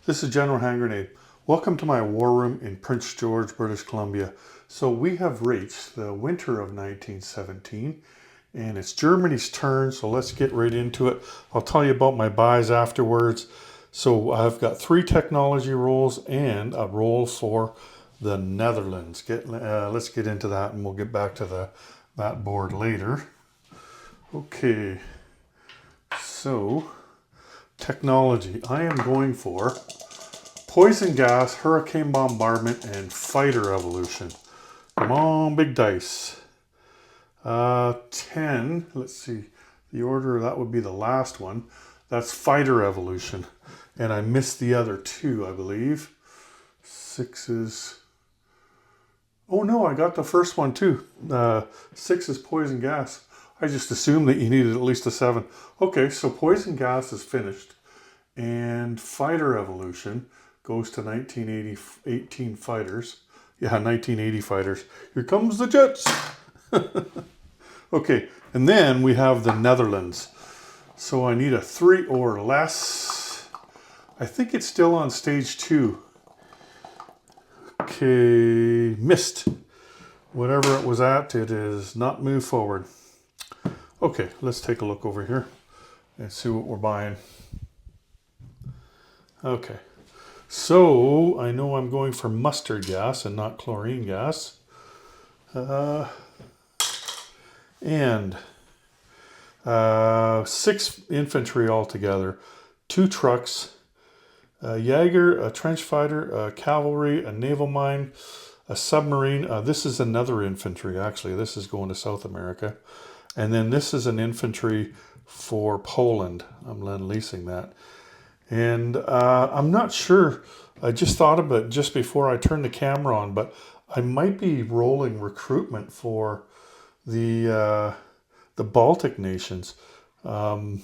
This is General Hand Grenade. Welcome to my war room in Prince George, British Columbia. So we have reached the winter of 1917 and it's Germany's turn, so let's get right into it. I'll tell you about my buys afterwards. So I've got 3 technology rolls and a roll for the Netherlands. Let's get into that and we'll get back to that board later. Okay, so technology. I am going for poison gas, hurricane bombardment, and fighter evolution. Come on, big dice. 10, let's see, the order, that would be the last one. That's fighter evolution. And I missed the other 2, I believe. 6 is, oh no, I got the first one too. 6 is poison gas. I just assumed that you needed at least a 7. Okay, so poison gas is finished. And fighter evolution goes to 1918 fighters. Yeah, 1980 fighters. Here comes the jets. Okay, and then we have the Netherlands. So I need a 3 or less. I think it's still on stage 2. Okay, missed. Whatever it was at, it is not moved forward. Okay, let's take a look over here and see what we're buying. Okay, so I know I'm going for mustard gas and not chlorine gas. And 6 infantry altogether, 2 trucks, a Jaeger, a trench fighter, a cavalry, a naval mine, a submarine. This is another infantry, actually. This is going to South America. And then this is an infantry for Poland. I'm lend-leasing that. And I'm not sure. I just thought of it just before I turned the camera on, but I might be rolling recruitment for the Baltic nations. But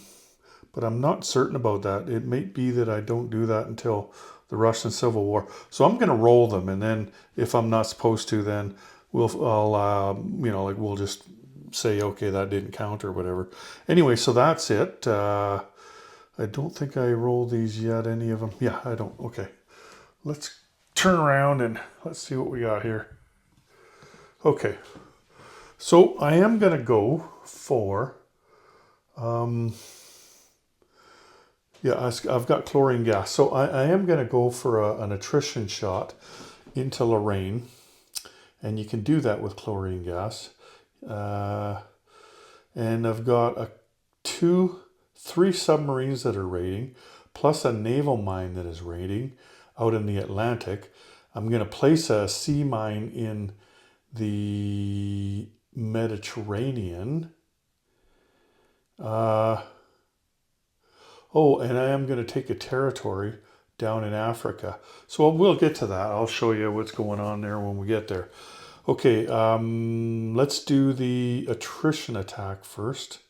I'm not certain about that. It may be that I don't do that until the Russian Civil War. So I'm going to roll them, and then if I'm not supposed to, then we'll just say, okay, that didn't count or whatever. Anyway, so that's it. I don't think I rolled these yet, any of them. Yeah, I don't. Okay. Let's turn around and let's see what we got here. Okay. So I am going to go for, I've got chlorine gas. So I am going to go for an attrition shot into Lorraine. And you can do that with chlorine gas. And I've got 3 submarines that are raiding, plus a naval mine that is raiding out in the Atlantic. I'm going to place a sea mine in the Mediterranean. And I am going to take a territory down in Africa. So we'll get to that. I'll show you what's going on there when we get there. Okay, let's do the attrition attack first.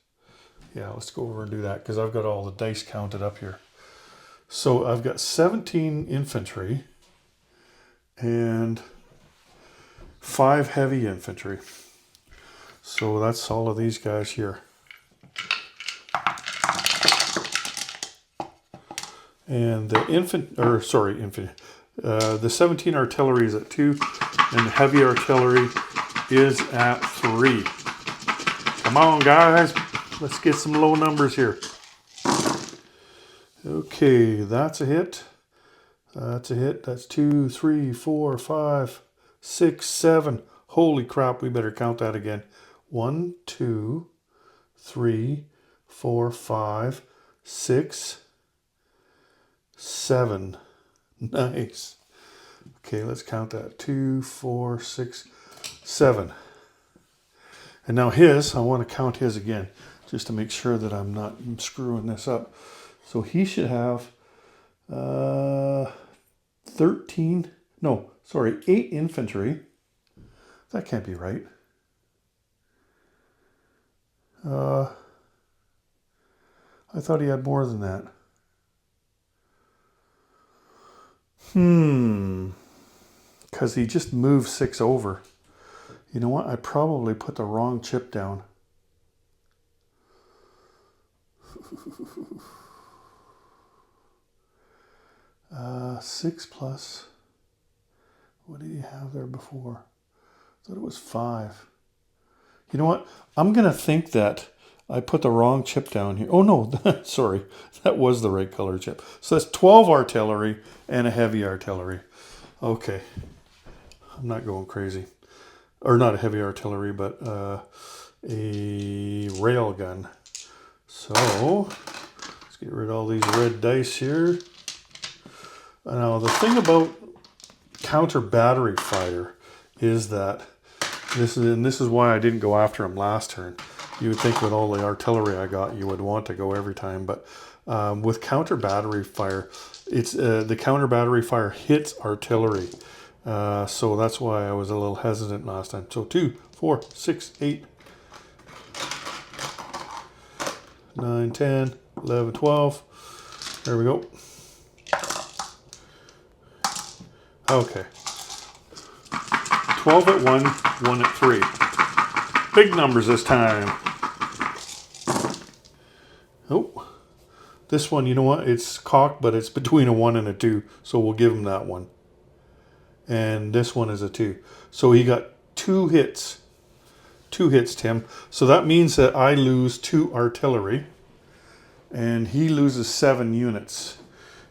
Yeah, let's go over and do that because I've got all the dice counted up here. So I've got 17 infantry and 5 heavy infantry. So that's all of these guys here. And the the 17 artillery is at 2, and the heavy artillery is at 3. Come on, guys. Let's get some low numbers here. Okay, that's a hit. That's a hit. That's 2, 3, 4, 5, 6, 7. Holy crap, we better count that again. 1, 2, 3, 4, 5, 6, 7. Nice. Okay, let's count that. 2, 4, 6, 7. And now his, I want to count his again, just to make sure that I'm not screwing this up. So he should have 8 infantry. That can't be right. I thought he had more than that. Because he just moved 6 over. You know what? I probably put the wrong chip down. 6 plus. What did you have there before? I thought it was 5. You know what? I'm going to think that I put the wrong chip down here. Oh, no. Sorry. That was the right color chip. So that's 12 artillery and a heavy artillery. Okay. I'm not going crazy. Or not a heavy artillery, but a rail gun. So let's get rid of all these red dice here. Now, the thing about counter battery fighter is that this is why I didn't go after him last turn. You would think with all the artillery I got, you would want to go every time, but with counter battery fire, it's the counter battery fire hits artillery, so that's why I was a little hesitant last time. So 2, 4, 6, 8, 9, 10, 11, 12. There we go. Okay. 12 at 1, 1 at 3. Big numbers this time. Oh, this one, you know what? It's cocked, but it's between a 1 and a 2, so we'll give him that one. And this one is a 2. So he got 2 hits. 2 hits, Tim. So that means that I lose 2 artillery, and he loses 7 units.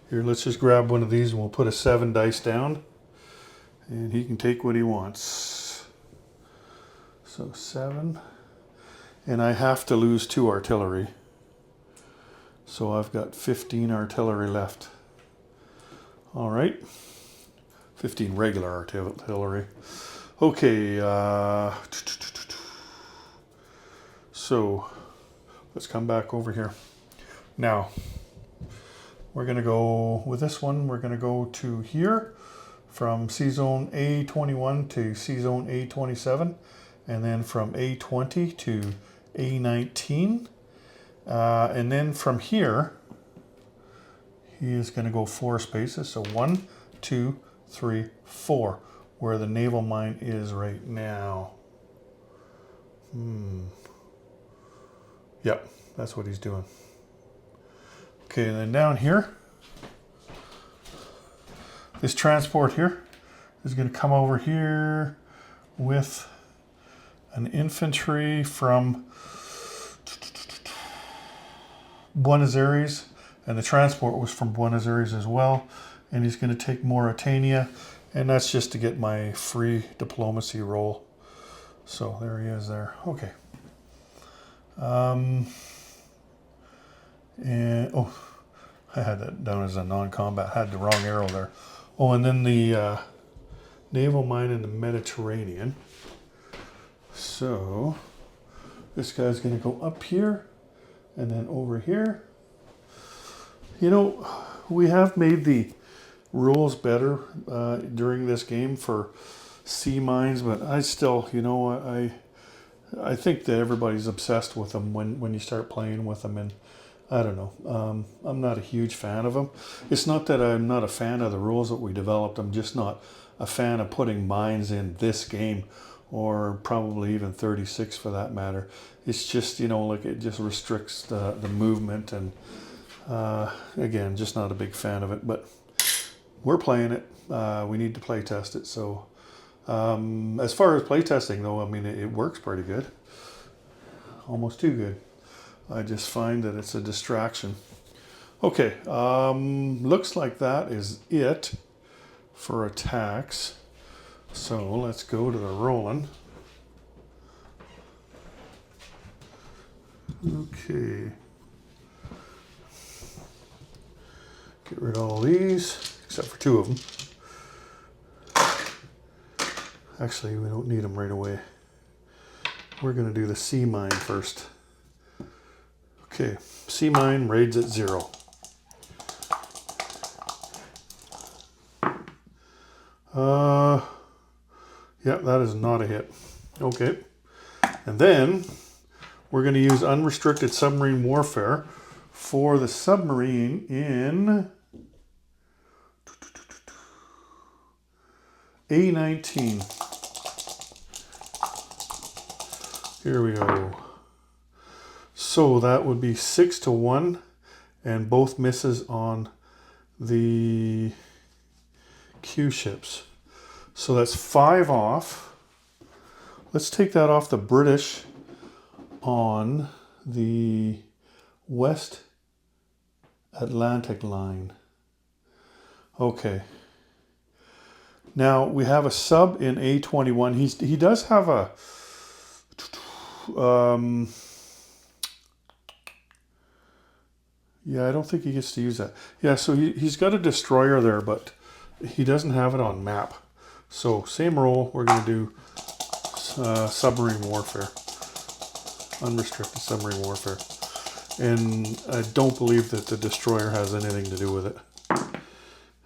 Here, let's just grab one of these, and we'll put a 7 dice down, and he can take what he wants. So 7, and I have to lose 2 artillery. So I've got 15 artillery left. All right, 15 regular artillery. Okay, so let's come back over here. Now, we're gonna go with this one, we're gonna go to here from C-Zone A21 to C-Zone A27, and then from A20 to A19. And then from here, he is going to go 4 spaces. So 1, 2, 3, 4, where the naval mine is right now. Yep, that's what he's doing. Okay, and then down here, this transport here is going to come over here with an infantry from Buenos Aires, and the transport was from Buenos Aires as well, and he's going to take Mauritania, and that's just to get my free diplomacy roll. So there he is there. Okay. And oh, I had that down as a non-combat. I had the wrong arrow there. Oh, and then the naval mine in the Mediterranean. So this guy's going to go up here and then over here. You know, we have made the rules better during this game for sea mines, but I still, you know, I think that everybody's obsessed with them when you start playing with them, and I don't know. I'm not a huge fan of them. It's not that I'm not a fan of the rules that we developed. I'm just not a fan of putting mines in this game, or probably even 36 for that matter. It's just, you know, like it just restricts the movement, and again, just not a big fan of it, but we're playing it. We need to play test it. So as far as play testing though, I mean, it works pretty good. Almost too good. I just find that it's a distraction. Okay, looks like that is it for attacks. So let's go to the rolling. Okay. Get rid of all these, except for 2 of them. Actually, we don't need them right away. We're going to do the sea mine first. Okay, sea mine raids at 0. Yeah, that is not a hit. Okay. And then we're going to use unrestricted submarine warfare for the submarine in A19. Here we go. So that would be 6 to 1, and both misses on the Q ships. So that's 5 off. Let's take that off the British on the West Atlantic line. Okay. Now we have a sub in A21. He does have a yeah, I don't think he gets to use that. Yeah, so he's got a destroyer there, but he doesn't have it on map. So same role, we're going to do submarine warfare. Unrestricted submarine warfare. And I don't believe that the destroyer has anything to do with it.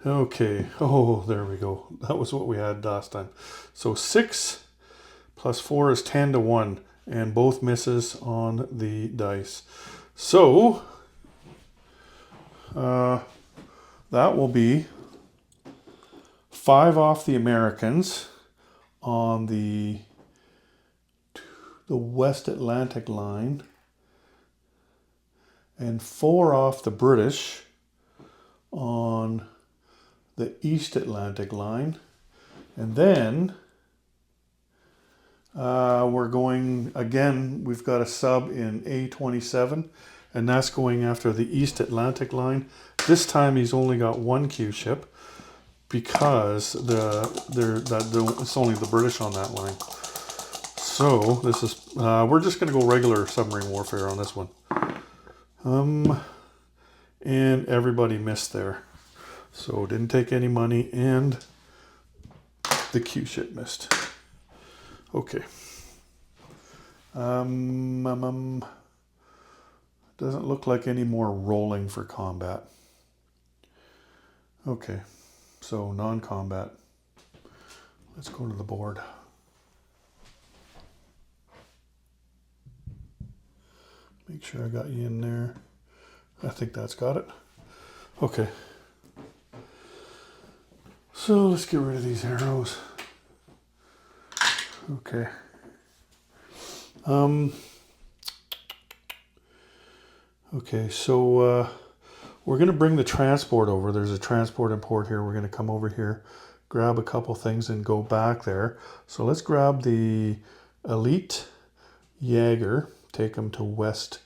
Okay, oh, there we go. That was what we had last time. So 6 plus 4 is 10 to 1, and both misses on the dice. So that will be 5 off the Americans on the West Atlantic line, and 4 off the British on the East Atlantic line. And then we're going, again, we've got a sub in A27, and that's going after the East Atlantic line. This time he's only got 1 Q ship because it's only the British on that line. So this is, we're just going to go regular submarine warfare on this one. And everybody missed there. So didn't take any money, and the Q ship missed. Okay. Doesn't look like any more rolling for combat. Okay, so non-combat. Let's go to the board. Make sure I got you in there. I think that's got it. Okay. So let's get rid of these arrows. Okay. Okay, so we're going to bring the transport over. There's a transport and port here. We're going to come over here, grab a couple things, and go back there. So let's grab the Elite Jaeger, take them to West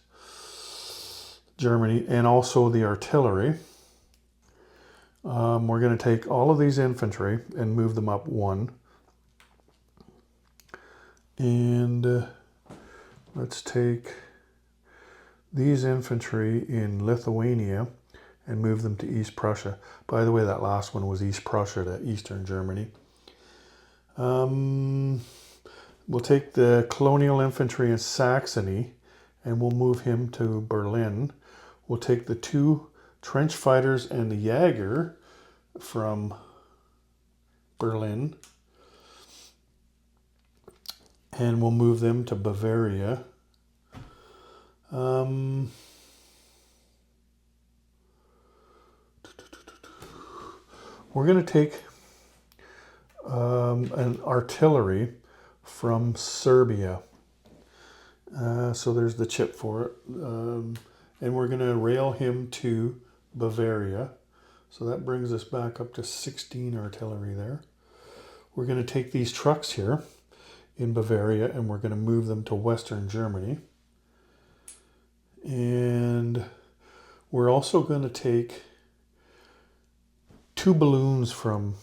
Germany, and also the artillery. We're going to take all of these infantry and move them up 1. And let's take these infantry in Lithuania and move them to East Prussia. By the way, that last one was East Prussia to Eastern Germany. We'll take the colonial infantry in Saxony and we'll move him to Berlin. We'll take the 2 trench fighters and the Jaeger from Berlin, and we'll move them to Bavaria. We're going to take an artillery from Serbia. So there's the chip for it. And we're going to rail him to Bavaria. So that brings us back up to 16 artillery there. We're going to take these trucks here in Bavaria and we're going to move them to Western Germany. And we're also going to take 2 balloons from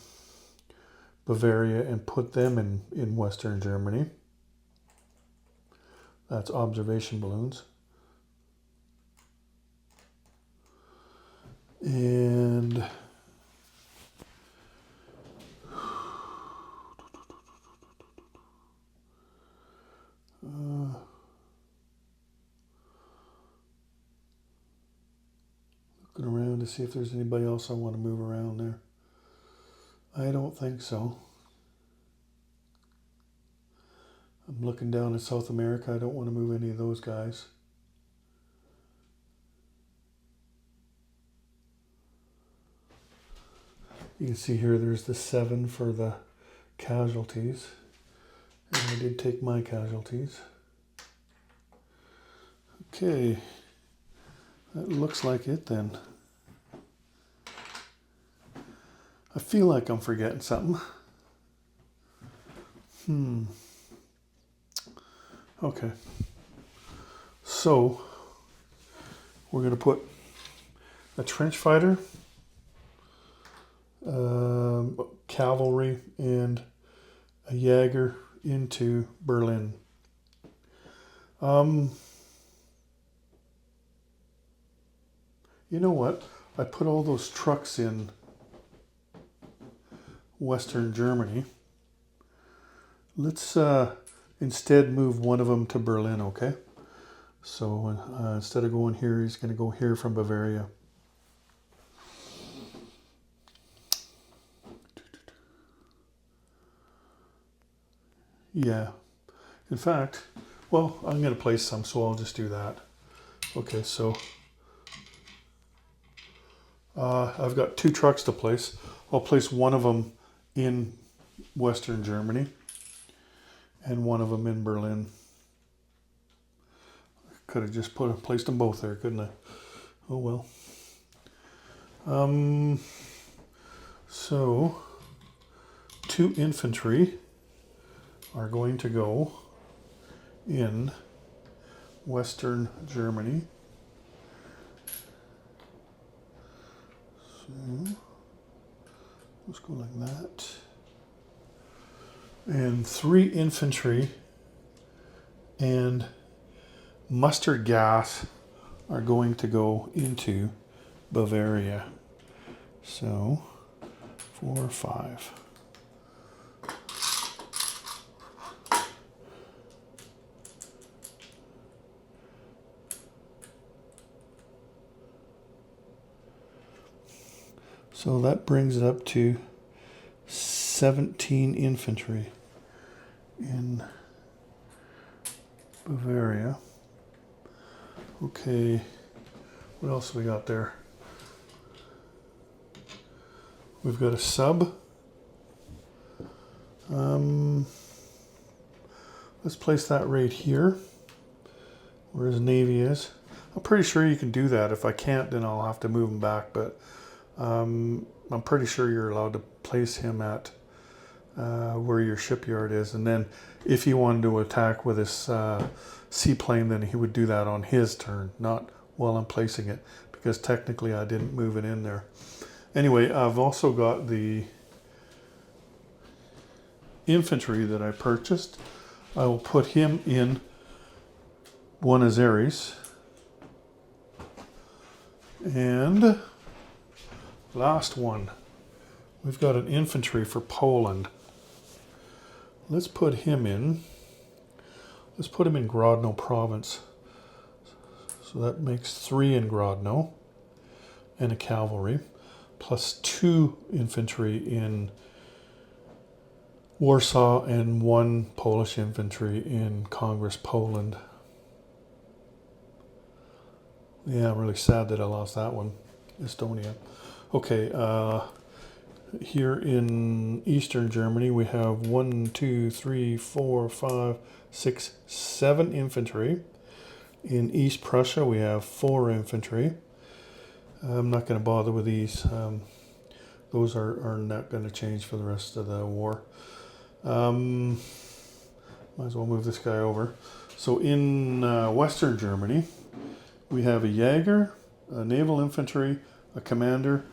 Bavaria and put them in Western Germany. That's observation balloons. And looking around to see if there's anybody else I want to move around there. I don't think so. I'm looking down at South America. I don't want to move any of those guys. You can see here there's the 7 for the casualties. And I did take my casualties. Okay. That looks like it then. I feel like I'm forgetting something. Okay. So we're going to put a trench fighter, cavalry, and a Jaeger into Berlin. You know what? I put all those trucks in Western Germany. Let's instead move one of them to Berlin, okay? So instead of going here, he's going to go here from Bavaria. Yeah. In fact, well, I'm going to place some, so I'll just do that. Okay, so I've got 2 trucks to place. I'll place one of them in Western Germany and one of them in Berlin. Could have just placed them both there, couldn't I? Oh well. So 2 infantry are going to go in Western Germany. So let's go like that. And 3 infantry and mustard gas are going to go into Bavaria. So 4 or 5. So that brings it up to 17 infantry in Bavaria. Okay, what else we got there? We've got a sub. Let's place that right here, where his navy is. I'm pretty sure you can do that. If I can't, then I'll have to move him back, but I'm pretty sure you're allowed to place him at where your shipyard is. And then if he wanted to attack with his seaplane, then he would do that on his turn, not while I'm placing it, because technically I didn't move it in there. Anyway, I've also got the infantry that I purchased. I will put him in Buenos Aires. And last one, we've got an infantry for Poland. Let's put him in. Let's put him in Grodno province. So that makes 3 in Grodno and a cavalry, plus 2 infantry in Warsaw and 1 Polish infantry in Congress, Poland. Yeah, I'm really sad that I lost that one, Estonia. Okay, here in Eastern Germany, we have 1, 2, 3, 4, 5, 6, 7 infantry. In East Prussia, we have 4 infantry. I'm not going to bother with these. Those are not going to change for the rest of the war. Might as well move this guy over. So in Western Germany, we have a Jaeger, a naval infantry, a commander,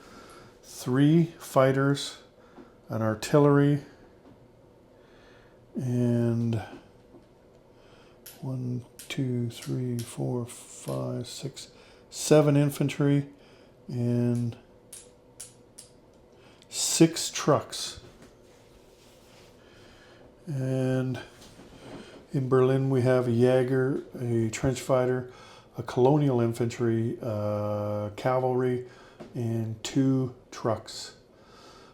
3 fighters, an artillery, and 1, 2, 3, 4, 5, 6, 7 infantry, and 6 trucks. And in Berlin, we have a Jaeger, a trench fighter, a colonial infantry, cavalry, and 2 trucks.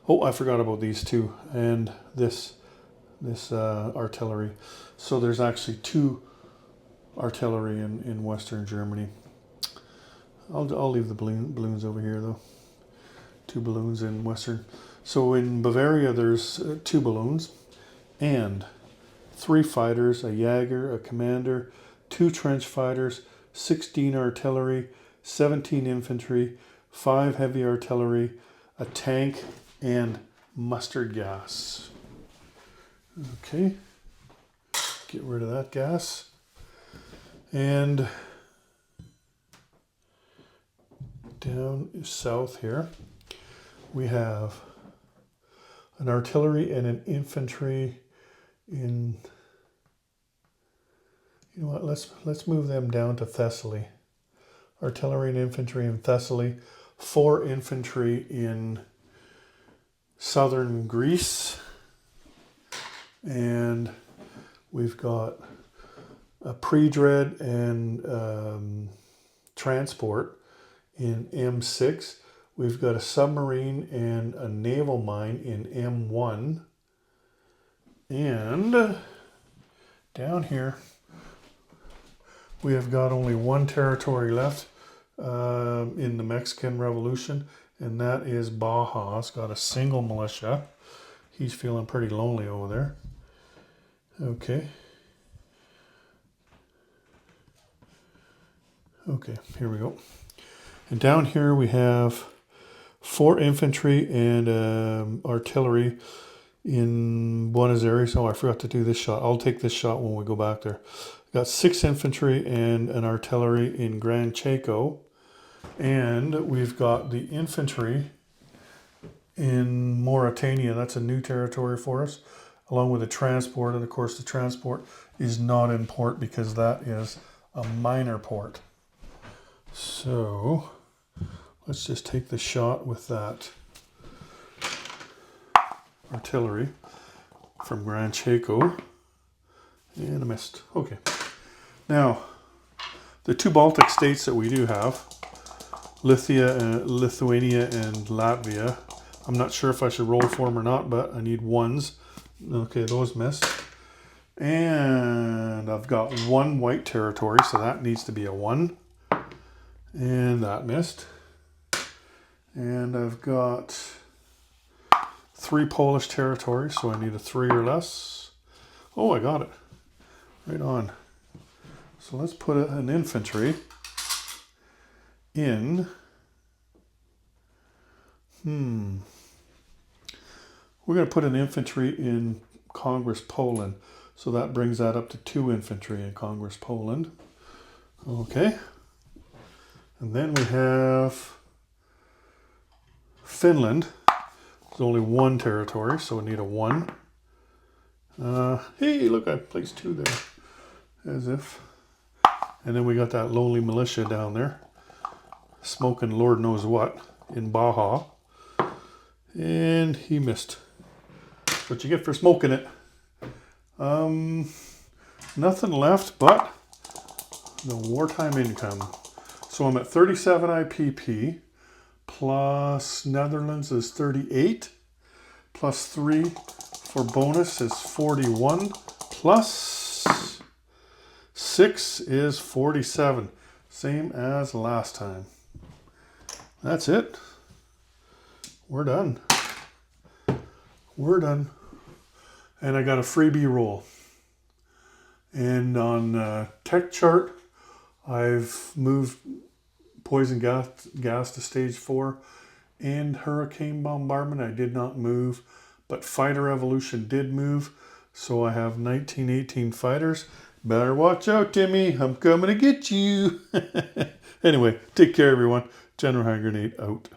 Oh, I forgot about these 2, and this artillery. So there's actually 2 artillery in Western Germany. I'll leave the balloons over here though. 2 balloons in Western. So in Bavaria, there's 2 balloons and 3 fighters, a Jaeger, a commander, 2 trench fighters, 16 artillery, 17 infantry, 5 heavy artillery, a tank, and mustard gas. Okay, get rid of that gas. And down south here, we have an artillery and an infantry in, you know what, let's move them down to Thessaly. Artillery and infantry in Thessaly, 4 infantry in southern Greece, and we've got a pre-dread and transport in M6. We've got a submarine and a naval mine in M1. And down here, we have got only one territory left in the Mexican Revolution, and that is Baja. It's got a single militia. He's feeling pretty lonely over there. Okay. Okay, here we go. And down here we have 4 infantry and artillery in Buenos Aires. Oh, I forgot to do this shot. I'll take this shot when we go back there. We've got 6 infantry and an artillery in Gran Chaco. And we've got the infantry in Mauritania. That's a new territory for us, along with the transport. And of course, the transport is not in port because that is a minor port. So let's just take the shot with that artillery from Gran Chaco. And I missed. Okay. Now, the 2 Baltic states that we do have, Lithuania and Latvia. I'm not sure if I should roll for them or not, but I need 1s. Okay, those missed. And I've got 1 white territory, so that needs to be a 1. And that missed. And I've got 3 Polish territories, so I need a 3 or less. Oh, I got it. Right on. So let's put an infantry in. We're going to put an infantry in Congress, Poland. So that brings that up to 2 infantry in Congress, Poland. Okay. And then we have Finland. There's only 1 territory, so we need a 1. Hey, look, I placed 2 there. As if. And then we got that lonely militia down there, smoking Lord knows what in Baja. And he missed. That's what you get for smoking it. Nothing left but the wartime income. So I'm at 37 IPP, plus Netherlands is 38, plus 3 for bonus is 41, plus 6 is 47, same as last time. That's it. We're done. We're done. And I got a freebie roll. And on tech chart, I've moved poison gas to stage 4 and hurricane bombardment. I did not move, but fighter evolution did move. So I have 1918 fighters. Better watch out, Timmy. I'm coming to get you. Anyway, take care, everyone. General Hand Grenade out.